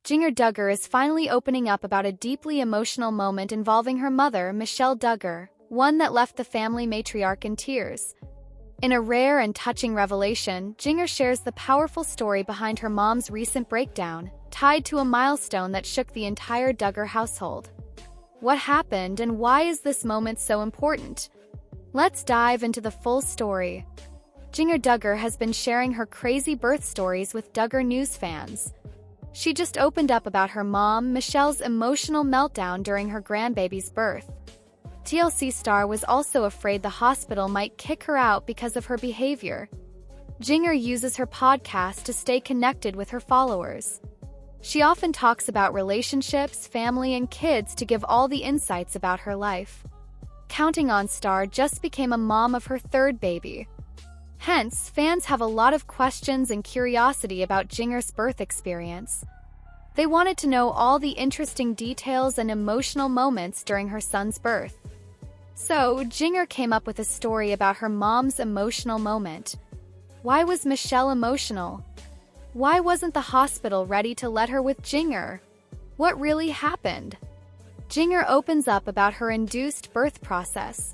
Jinger Duggar is finally opening up about a deeply emotional moment involving her mother, Michelle Duggar, one that left the family matriarch in tears. In a rare and touching revelation, Jinger shares the powerful story behind her mom's recent breakdown, tied to a milestone that shook the entire Duggar household. What happened and why is this moment so important? Let's dive into the full story. Jinger Duggar has been sharing her crazy birth stories with Duggar News fans. She just opened up about her mom, Michelle's emotional meltdown during her grandbaby's birth. TLC star was also afraid the hospital might kick her out because of her behavior. Jinger uses her podcast to stay connected with her followers. She often talks about relationships, family, and kids to give all the insights about her life. Counting on star just became a mom of her third baby. Hence, fans have a lot of questions and curiosity about Jinger's birth experience. They wanted to know all the interesting details and emotional moments during her son's birth. So, Jinger came up with a story about her mom's emotional moment. Why was Michelle emotional? Why wasn't the hospital ready to let her with Jinger? What really happened? Jinger opens up about her induced birth process.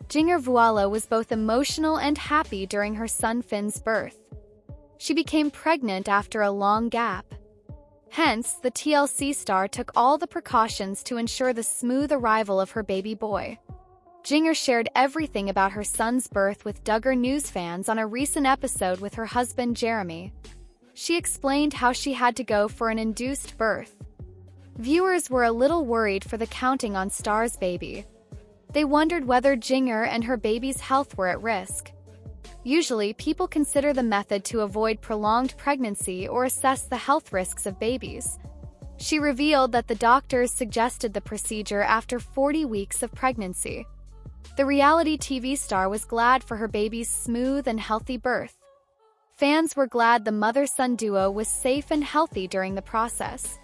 Jinger Vuolo was both emotional and happy during her son Finn's birth. She became pregnant after a long gap. Hence, the TLC star took all the precautions to ensure the smooth arrival of her baby boy. Jinger shared everything about her son's birth with Duggar News fans on a recent episode with her husband Jeremy. She explained how she had to go for an induced birth. Viewers were a little worried for the Counting on Star's baby. They wondered whether Jinger and her baby's health were at risk. Usually, people consider the method to avoid prolonged pregnancy or assess the health risks of babies. She revealed that the doctors suggested the procedure after 40 weeks of pregnancy. The reality TV star was glad for her baby's smooth and healthy birth. Fans were glad the mother-son duo was safe and healthy during the process.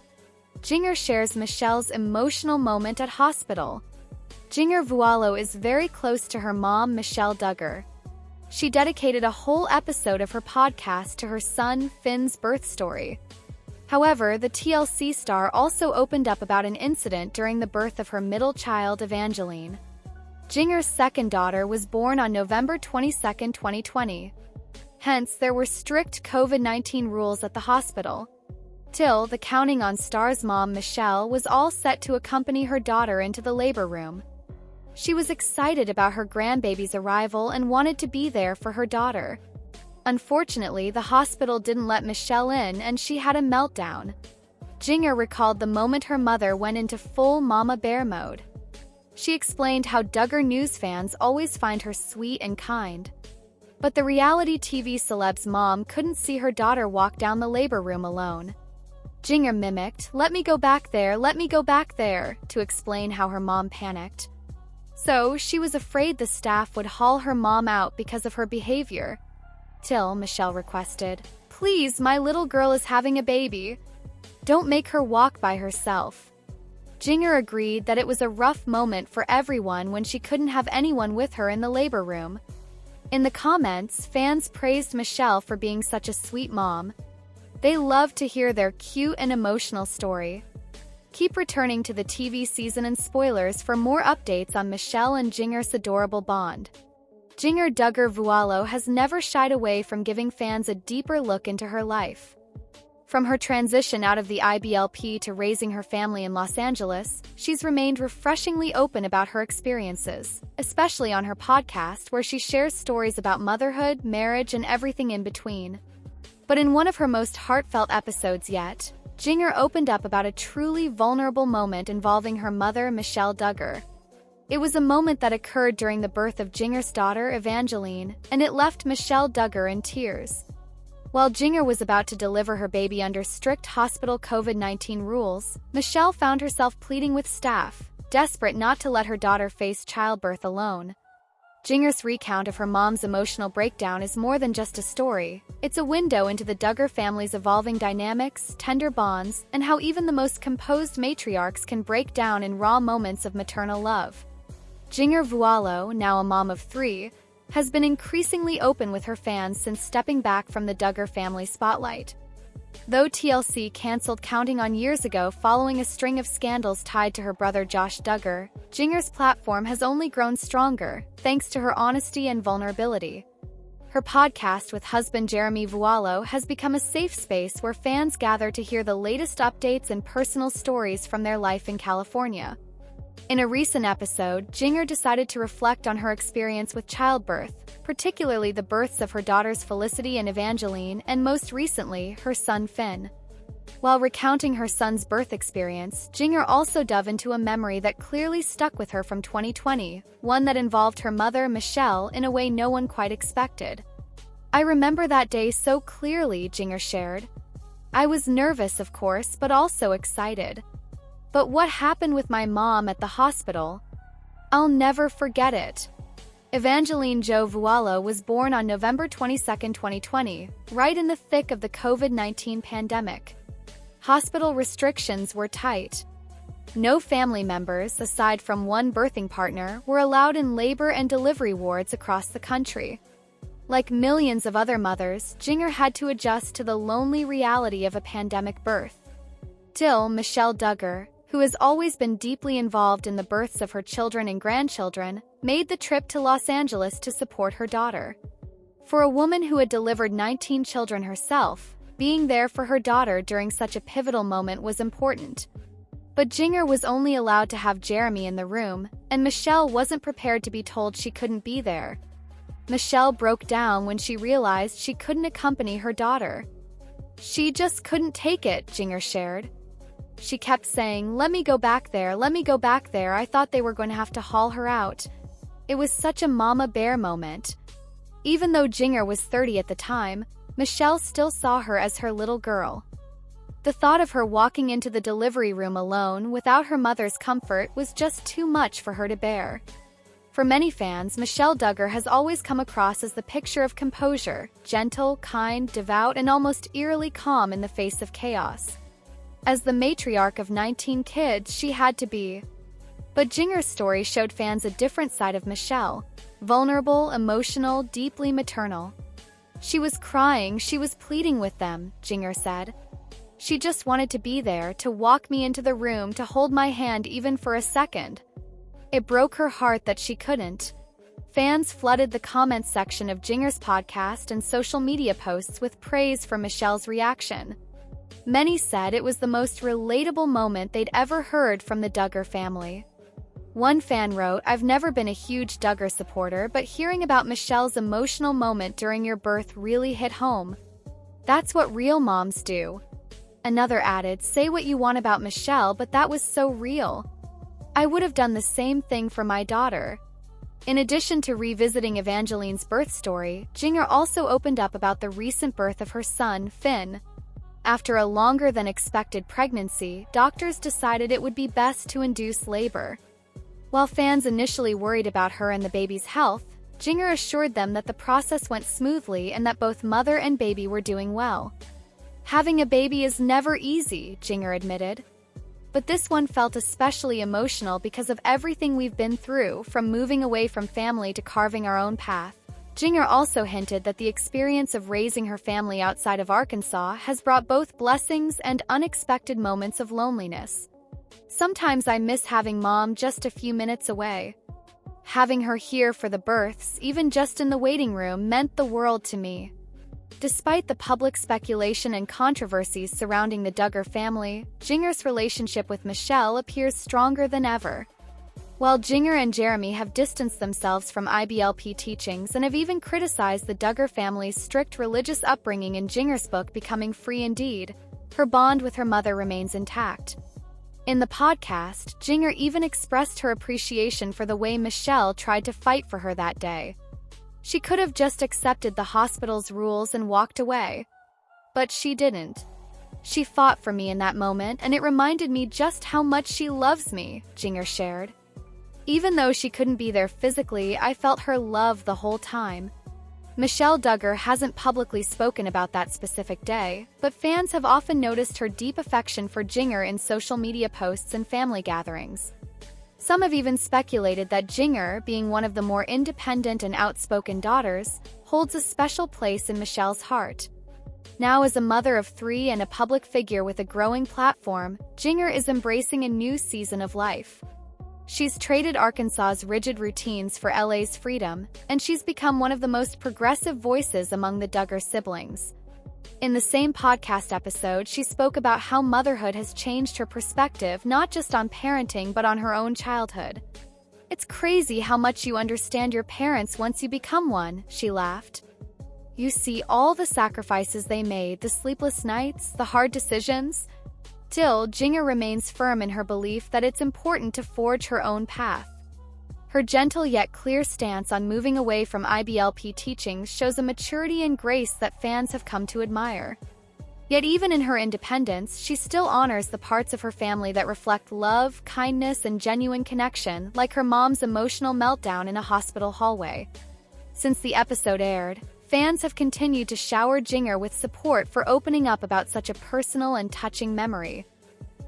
Jinger shares Michelle's emotional moment at hospital. Jinger Vuolo is very close to her mom, Michelle Duggar. She dedicated a whole episode of her podcast to her son, Finn's birth story. However, the TLC star also opened up about an incident during the birth of her middle child, Evangeline. Jinger's second daughter was born on November 22, 2020. Hence, there were strict COVID-19 rules at the hospital. Till, the Counting on Star's mom, Michelle, was all set to accompany her daughter into the labor room. She was excited about her grandbaby's arrival and wanted to be there for her daughter. Unfortunately, the hospital didn't let Michelle in and she had a meltdown. Jinger recalled the moment her mother went into full mama bear mode. She explained how Duggar News fans always find her sweet and kind. But the reality TV celeb's mom couldn't see her daughter walk down the labor room alone. Jinger mimicked, "Let me go back there, let me go back there," to explain how her mom panicked. So, she was afraid the staff would haul her mom out because of her behavior. Till, Michelle requested, "Please, my little girl is having a baby. Don't make her walk by herself." Jinger agreed that it was a rough moment for everyone when she couldn't have anyone with her in the labor room. In the comments, fans praised Michelle for being such a sweet mom. They loved to hear their cute and emotional story. Keep returning to the TV season and spoilers for more updates on Michelle and Jinger's adorable bond. Jinger Duggar Vuolo has never shied away from giving fans a deeper look into her life. From her transition out of the IBLP to raising her family in Los Angeles, she's remained refreshingly open about her experiences, especially on her podcast where she shares stories about motherhood, marriage, and everything in between. But in one of her most heartfelt episodes yet, Jinger opened up about a truly vulnerable moment involving her mother, Michelle Duggar. It was a moment that occurred during the birth of Jinger's daughter, Evangeline, and it left Michelle Duggar in tears. While Jinger was about to deliver her baby under strict hospital COVID-19 rules, Michelle found herself pleading with staff, desperate not to let her daughter face childbirth alone. Jinger's recount of her mom's emotional breakdown is more than just a story. It's a window into the Duggar family's evolving dynamics, tender bonds, and how even the most composed matriarchs can break down in raw moments of maternal love. Jinger Vuolo, now a mom of 3, has been increasingly open with her fans since stepping back from the Duggar family spotlight. Though TLC canceled Counting On years ago following a string of scandals tied to her brother Josh Duggar, Jinger's platform has only grown stronger, thanks to her honesty and vulnerability. Her podcast with husband Jeremy Vuolo has become a safe space where fans gather to hear the latest updates and personal stories from their life in California. In a recent episode, Jinger decided to reflect on her experience with childbirth, particularly the births of her daughters Felicity and Evangeline, and most recently, her son Finn. While recounting her son's birth experience, Jinger also dove into a memory that clearly stuck with her from 2020, one that involved her mother, Michelle, in a way no one quite expected. "I remember that day so clearly," Jinger shared. "I was nervous, of course, but also excited. But what happened with my mom at the hospital? I'll never forget it." Evangeline Jo Vuolo was born on November 22, 2020, right in the thick of the COVID-19 pandemic. Hospital restrictions were tight. No family members, aside from one birthing partner, were allowed in labor and delivery wards across the country. Like millions of other mothers, Jinger had to adjust to the lonely reality of a pandemic birth. Still, Michelle Duggar, who has always been deeply involved in the births of her children and grandchildren, made the trip to Los Angeles to support her daughter. For a woman who had delivered 19 children herself, being there for her daughter during such a pivotal moment was important. But Jinger was only allowed to have Jeremy in the room, and Michelle wasn't prepared to be told she couldn't be there. Michelle broke down when she realized she couldn't accompany her daughter. "She just couldn't take it," Jinger shared. She kept saying, "Let me go back there, let me go back there. I thought they were going to have to haul her out." It was such a mama bear moment. Even though Jinger was 30 at the time, Michelle still saw her as her little girl. The thought of her walking into the delivery room alone without her mother's comfort was just too much for her to bear. For many fans, Michelle Duggar has always come across as the picture of composure, gentle, kind, devout, and almost eerily calm in the face of chaos. As the matriarch of 19 kids, she had to be. But Jinger's story showed fans a different side of Michelle: vulnerable, emotional, deeply maternal. "She was crying, she was pleading with them," Jinger said. "She just wanted to be there, to walk me into the room, to hold my hand even for a second. It broke her heart that she couldn't." Fans flooded the comments section of Jinger's podcast and social media posts with praise for Michelle's reaction. Many said it was the most relatable moment they'd ever heard from the Duggar family. One fan wrote, "I've never been a huge Duggar supporter, but hearing about Michelle's emotional moment during your birth really hit home. That's what real moms do." Another added, "Say what you want about Michelle, but that was so real. I would have done the same thing for my daughter." In addition to revisiting Evangeline's birth story, Jinger also opened up about the recent birth of her son, Finn. After a longer-than-expected pregnancy, doctors decided it would be best to induce labor. While fans initially worried about her and the baby's health, Jinger assured them that the process went smoothly and that both mother and baby were doing well. "Having a baby is never easy," Jinger admitted. "But this one felt especially emotional because of everything we've been through, from moving away from family to carving our own path." Jinger also hinted that the experience of raising her family outside of Arkansas has brought both blessings and unexpected moments of loneliness. "Sometimes I miss having mom just a few minutes away. Having her here for the births, even just in the waiting room, meant the world to me." Despite the public speculation and controversies surrounding the Duggar family, Jinger's relationship with Michelle appears stronger than ever. While Jinger and Jeremy have distanced themselves from IBLP teachings and have even criticized the Duggar family's strict religious upbringing in Jinger's book Becoming Free Indeed, her bond with her mother remains intact. In the podcast, Jinger even expressed her appreciation for the way Michelle tried to fight for her that day. She could have just accepted the hospital's rules and walked away. But she didn't. "She fought for me in that moment, and it reminded me just how much she loves me," Jinger shared. "Even though she couldn't be there physically, I felt her love the whole time." Michelle Duggar hasn't publicly spoken about that specific day, but fans have often noticed her deep affection for Jinger in social media posts and family gatherings. Some have even speculated that Jinger, being one of the more independent and outspoken daughters, holds a special place in Michelle's heart. Now, as a mother of 3 and a public figure with a growing platform, Jinger is embracing a new season of life. She's traded Arkansas's rigid routines for LA's freedom, and she's become one of the most progressive voices among the Duggar siblings. In the same podcast episode, she spoke about how motherhood has changed her perspective not just on parenting but on her own childhood. "It's crazy how much you understand your parents once you become one," she laughed. "You see all the sacrifices they made, the sleepless nights, the hard decisions." Still, Jinger remains firm in her belief that it's important to forge her own path. Her gentle yet clear stance on moving away from IBLP teachings shows a maturity and grace that fans have come to admire. Yet even in her independence, she still honors the parts of her family that reflect love, kindness, and genuine connection, like her mom's emotional meltdown in a hospital hallway. Since the episode aired, fans have continued to shower Jinger with support for opening up about such a personal and touching memory.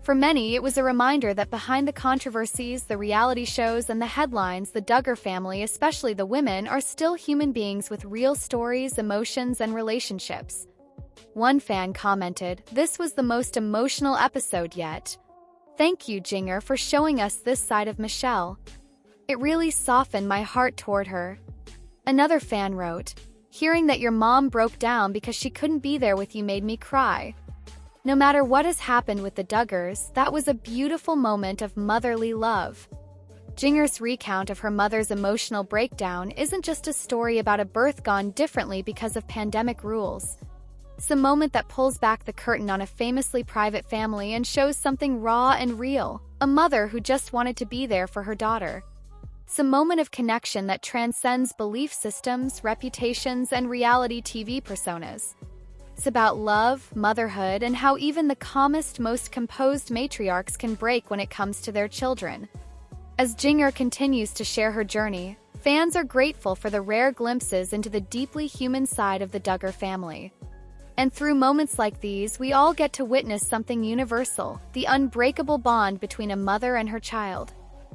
For many, it was a reminder that behind the controversies, the reality shows, and the headlines, the Duggar family, especially the women, are still human beings with real stories, emotions, and relationships. One fan commented, "This was the most emotional episode yet. Thank you, Jinger, for showing us this side of Michelle. It really softened my heart toward her." Another fan wrote, "Hearing that your mom broke down because she couldn't be there with you made me cry. No matter what has happened with the Duggars, that was a beautiful moment of motherly love." Jinger's recount of her mother's emotional breakdown isn't just a story about a birth gone differently because of pandemic rules. It's a moment that pulls back the curtain on a famously private family and shows something raw and real, a mother who just wanted to be there for her daughter. It's a moment of connection that transcends belief systems, reputations, and reality TV personas. It's about love, motherhood, and how even the calmest, most composed matriarchs can break when it comes to their children. As Jinger continues to share her journey, fans are grateful for the rare glimpses into the deeply human side of the Duggar family. And through moments like these, we all get to witness something universal, the unbreakable bond between a mother and her child.